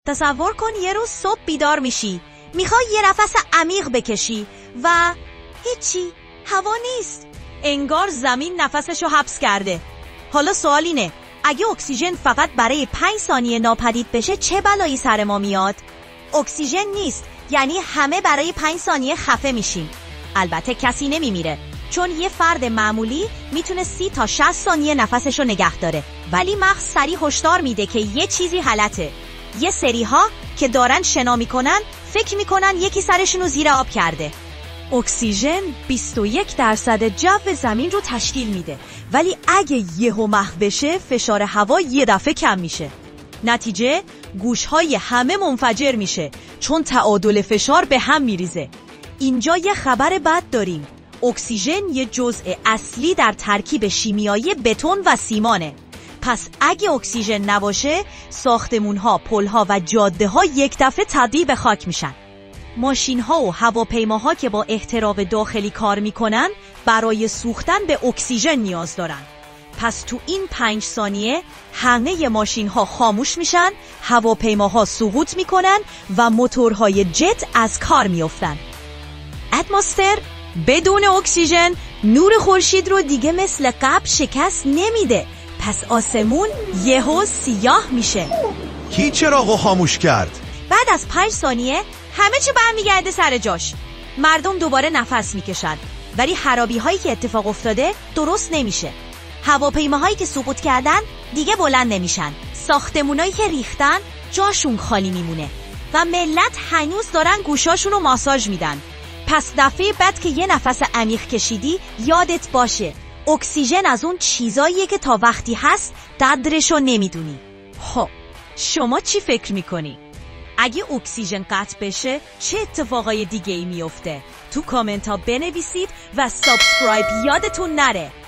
تصور کن یه روز صبح بیدار میشی، میخوای یه نفس عمیق بکشی و هیچی، هوا نیست. انگار زمین نفسشو حبس کرده. حالا سوال اینه، اگه اکسیژن فقط برای 5 ثانیه ناپدید بشه چه بلایی سر ما میاد؟ اکسیژن نیست، یعنی همه برای 5 ثانیه خفه میشیم. البته کسی نمیمیره، چون یه فرد معمولی میتونه 30 تا 60 ثانیه نفسشو نگه داره. ولی مغز سریع هشدار میده که یه چیزی غلطه. یه سری‌ها که دارن شنا میکنن فکر میکنن یکی سرشونو زیر آب کرده. اکسیژن 21% جو زمین رو تشکیل میده، ولی اگه یهو محو بشه فشار هوا یه دفعه کم میشه. نتیجه گوشهای همه منفجر میشه، چون تعادل فشار به هم میریزه. اینجا یه خبر بد داریم. اکسیژن یه جزء اصلی در ترکیب شیمیایی بتون و سیمانه. پس اگه اکسیژن نباشه، ساختمون‌ها، پل‌ها و جاده‌ها یک دفعه تبدیل به خاک میشن. ماشین‌ها و هواپیماها که با احتراق داخلی کار میکنن برای سوختن به اکسیژن نیاز دارن. پس تو این 5 ثانیه همه ماشین‌ها خاموش میشن، هواپیماها سقوط میکنن و موتورهای جت از کار میافتن. اتمسفر بدون اکسیژن نور خورشید رو دیگه مثل قبل شکست نمیده. پس آسمون یهو سیاه میشه. کی چراغو خاموش کرد؟ بعد از 5 ثانیه همه چی برمیگرده سر جاش. مردم دوباره نفس میکشن، ولی خرابی هایی که اتفاق افتاده درست نمیشه. هواپیماهایی که سقوط کردن دیگه بلند نمیشن. ساختمونایی که ریختن جاشون خالی میمونه و ملت هنوز دارن گوشاشونو ماساژ میدن. پس دفعه بعد که یه نفس عمیق کشیدی یادت باشه اکسیژن از اون چیزاییه که تا وقتی هست قدرشو نمیدونی. خب شما چی فکر میکنی؟ اگه اکسیژن قطع بشه چه اتفاقای دیگه ای میفته؟ تو کامنت ها بنویسید و سابسکرایب یادتون نره.